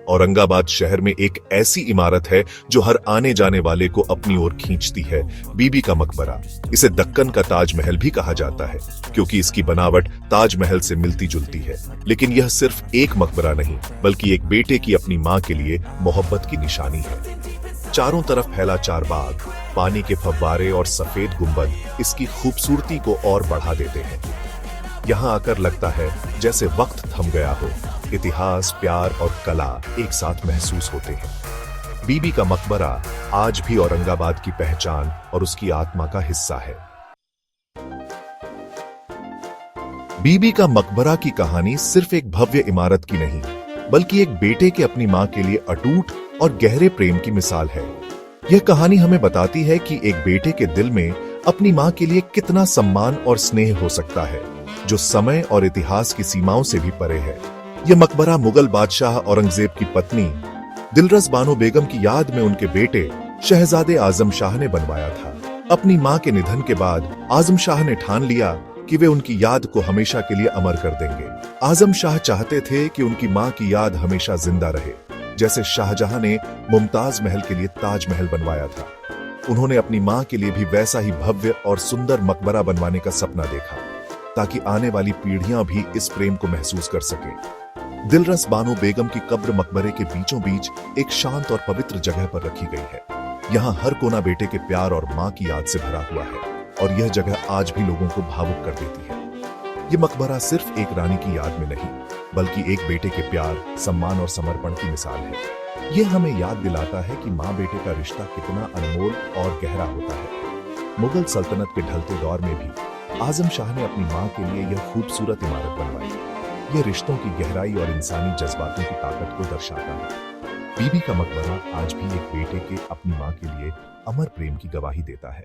औरंगाबाद शहर में एक ऐसी इमारत है जो हर आने जाने वाले को अपनी ओर खींचती है, बीबी का मकबरा। इसे दक्कन का ताजमहल भी कहा जाता है क्योंकि इसकी बनावट ताजमहल से मिलती जुलती है। लेकिन यह सिर्फ एक मकबरा नहीं, बल्कि एक बेटे की अपनी मां के लिए मोहब्बत की निशानी है। चारों तरफ फैला चारबाग, पानी के फव्वारे और सफेद गुंबद इसकी खूबसूरती को और बढ़ा देते हैं। यहाँ आकर लगता है जैसे वक्त थम गया हो, इतिहास, प्यार और कला एक साथ महसूस होते हैं। बीबी का मकबरा आज भी औरंगाबाद की पहचान और उसकी आत्मा का हिस्सा है। बीबी का मकबरा की कहानी सिर्फ एक भव्य इमारत की नहीं, बल्कि एक बेटे के अपनी मां के लिए अटूट और गहरे प्रेम की मिसाल है। यह कहानी हमें बताती है कि एक बेटे के दिल में अपनी मां के लिए कितना सम्मान और स्नेह हो सकता है, जो समय और इतिहास की सीमाओं से भी परे है। यह मकबरा मुगल बादशाह औरंगजेब की पत्नी दिलरस बानो बेगम की याद में उनके बेटे शहजादे आजम शाह ने बनवाया था। अपनी मां के निधन के बाद आजम शाह ने ठान लिया कि वे उनकी याद को हमेशा के लिए अमर कर देंगे। आजम शाह चाहते थे कि उनकी मां की याद हमेशा जिंदा रहे, जैसे शाहजहां ने मुमताज महल के लिए ताजमहल बनवाया था। उन्होंने अपनी मां के लिए भी वैसा ही भव्य और सुंदर मकबरा बनवाने का सपना देखा, ताकि आने वाली पीढ़ियां भी इस प्रेम को महसूस कर सकें। दिलरस बानो बेगम की कब्र मकबरे के बीचों बीच एक शांत और पवित्र जगह पर रखी गई है। यहाँ हर कोना बेटे के प्यार और मां की याद से भरा हुआ है, और यह जगह आज भी लोगों को भावुक कर देती है। ये मकबरा सिर्फ एक रानी की याद में नहीं, बल्कि एक बेटे के प्यार, सम्मान और समर्पण की मिसाल है। यह हमें याद दिलाता है कि माँ बेटे का रिश्ता कितना अनमोल और गहरा होता है। मुगल सल्तनत के ढलते दौर में भी आजम शाह ने अपनी मां के लिए यह खूबसूरत इमारत बनवाई। यह रिश्तों की गहराई और इंसानी जज्बातों की ताकत को दर्शाता है। बीबी का मकबरा आज भी एक बेटे के अपनी मां के लिए अमर प्रेम की गवाही देता है।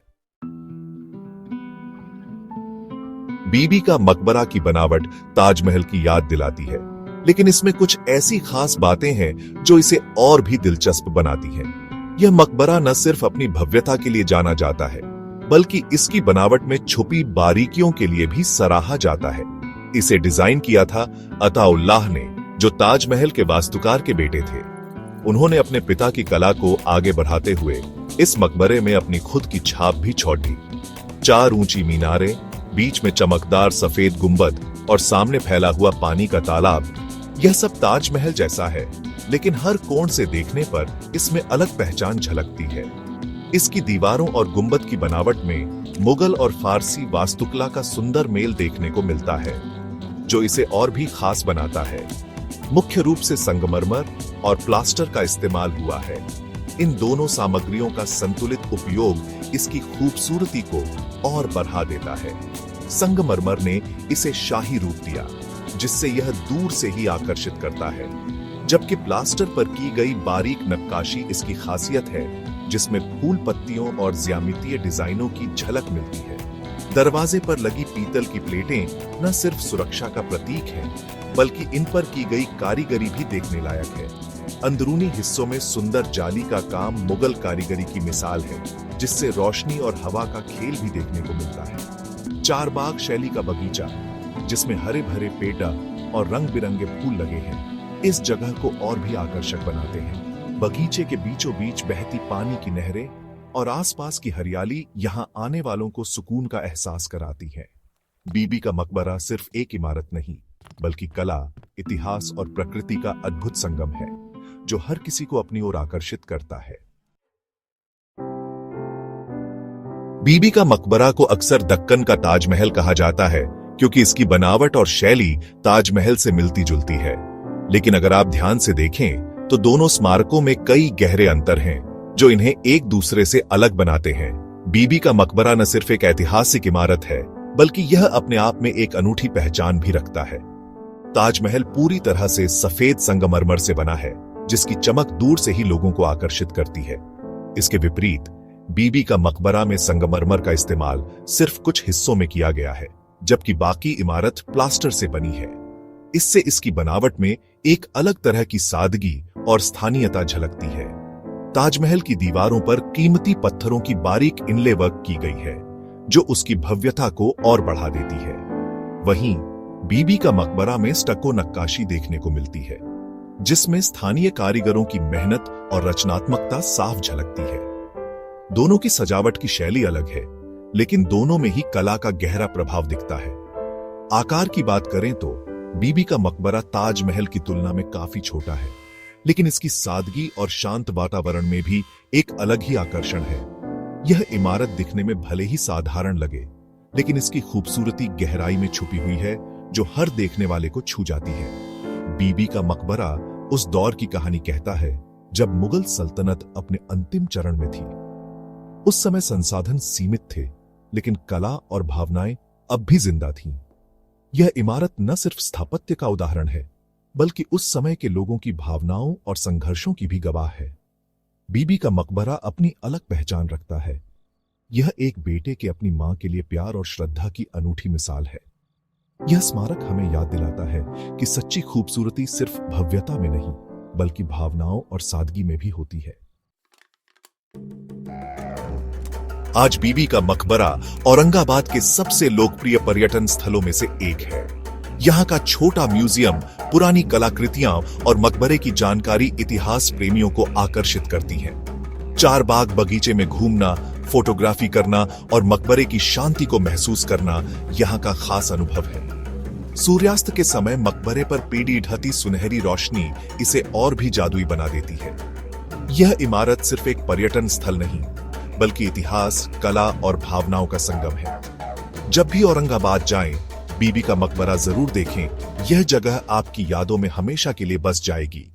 बीबी का मकबरा की बनावट ताजमहल की याद दिलाती है, लेकिन इसमें कुछ ऐसी खास बातें हैं जो इसे और भी दिलचस्प बनाती हैं। यह मकबरा न सिर्फ अपनी भव्यता के लिए जाना जाता है, बल्कि इसकी बनावट में छुपी बारीकियों के लिए भी सराहा जाता है। इसे डिजाइन किया था अताउल्लाह ने, जो ताजमहल के वास्तुकार के बेटे थे। उन्होंने अपने पिता की कला को आगे बढ़ाते हुए इस मकबरे में अपनी खुद की छाप भी छोड़ दी। 4 ऊंची मीनारें, बीच में चमकदार सफेद गुंबद और सामने फैला हुआ पानी का तालाब, यह सब ताजमहल जैसा है, लेकिन हर कोण से देखने पर इसमें अलग पहचान झलकती है। इसकी दीवारों और गुंबद की बनावट में मुगल और फारसी वास्तुकला का सुंदर मेल देखने को मिलता है, जो इसे और भी खास बनाता है। मुख्य रूप से संगमरमर और प्लास्टर का इस्तेमाल हुआ है। इन दोनों सामग्रियों का संतुलित उपयोग इसकी खूबसूरती को और बढ़ा देता है। संगमरमर ने इसे शाही रूप दिया, जिससे यह दूर से ही आकर्षित करता है, जबकि प्लास्टर पर की गई बारीक नक्काशी इसकी खासियत है, जिसमें फूल पत्तियों और ज्यामितीय डिजाइनों की झलक मिलती है। दरवाजे पर लगी पीतल की प्लेटें न सिर्फ सुरक्षा का प्रतीक हैं, बल्कि इन पर की गई कारीगरी भी देखने लायक है। अंदरूनी हिस्सों में सुंदर जाली का काम मुगल कारीगरी की मिसाल है, जिससे रोशनी और हवा का खेल भी देखने को मिलता है। चारबाग शैली का बगीचा, जिसमें हरे भरे पेड़ा और रंग बिरंगे फूल लगे हैं, इस जगह को और भी आकर्षक बनाते हैं। बगीचे के बीचों बीच बहती पानी की नहरें और आसपास की हरियाली यहाँ आने वालों को सुकून का एहसास कराती है। बीबी का मकबरा सिर्फ एक इमारत नहीं, बल्कि कला, इतिहास और प्रकृति का अद्भुत संगम है, जो हर किसी को अपनी ओर आकर्षित करता है। बीबी का मकबरा को अक्सर दक्कन का ताजमहल कहा जाता है, क्योंकि इसकी बनावट और शैली ताजमहल से मिलती जुलती है। लेकिन अगर आप ध्यान से देखें तो दोनों स्मारकों में कई गहरे अंतर हैं, जो इन्हें एक दूसरे से अलग बनाते हैं। बीबी का मकबरा न सिर्फ एक ऐतिहासिक इमारत है, बल्कि यह अपने आप में एक अनूठी पहचान भी रखता है। ताजमहल पूरी तरह से सफेद संगमरमर से बना है, जिसकी चमक दूर से ही लोगों को आकर्षित करती है। इसके विपरीत बीबी का मकबरा में संगमरमर का इस्तेमाल सिर्फ कुछ हिस्सों में किया गया है, जबकि बाकी इमारत प्लास्टर से बनी है। इससे इसकी बनावट में एक अलग तरह की सादगी और स्थानीयता झलकती है। ताजमहल की दीवारों पर कीमती पत्थरों की बारीक इनले वर्क की गई है, जो उसकी भव्यता को और बढ़ा देती है। वहीं बीबी का मकबरा में स्टको नक्काशी देखने को मिलती है, जिसमें स्थानीय कारीगरों की मेहनत और रचनात्मकता साफ झलकती है। दोनों की सजावट की शैली अलग है, लेकिन दोनों में ही कला का गहरा प्रभाव दिखता है। आकार की बात करें तो बीबी का मकबरा ताजमहल की तुलना में काफी छोटा है, लेकिन इसकी सादगी और शांत वातावरण में भी एक अलग ही आकर्षण है। यह इमारत दिखने में भले ही साधारण लगे, लेकिन इसकी खूबसूरती गहराई में छुपी हुई है जो हर देखने वाले को छू जाती है। बीबी का मकबरा उस दौर की कहानी कहता है जब मुगल सल्तनत अपने अंतिम चरण में थी। उस समय संसाधन सीमित थे, लेकिन कला और भावनाएं अब भी जिंदा थीं। यह इमारत न सिर्फ स्थापत्य का उदाहरण है, बल्कि उस समय के लोगों की भावनाओं और संघर्षों की भी गवाह है। बीबी का मकबरा अपनी अलग पहचान रखता है। यह एक बेटे के अपनी मां के लिए प्यार और श्रद्धा की अनूठी मिसाल है। यह स्मारक हमें याद दिलाता है कि सच्ची खूबसूरती सिर्फ भव्यता में नहीं, बल्कि भावनाओं और सादगी में भी होती है। आज बीबी का मकबरा औरंगाबाद के सबसे लोकप्रिय पर्यटन स्थलों में से एक है। यहाँ का छोटा म्यूजियम पुरानी कलाकृतियां और मकबरे की जानकारी इतिहास प्रेमियों को आकर्षित करती है। चार बाग बगीचे में घूमना, फोटोग्राफी करना और मकबरे की शांति को महसूस करना यहाँ का खास अनुभव है। सूर्यास्त के समय मकबरे पर पीढ़ी ढती सुनहरी रोशनी इसे और भी जादुई बना देती है। यह इमारत सिर्फ एक पर्यटन स्थल नहीं, बल्कि इतिहास, कला और भावनाओं का संगम है। जब भी औरंगाबाद जाएं, बीबी का मकबरा जरूर देखें। यह जगह आपकी यादों में हमेशा के लिए बस जाएगी।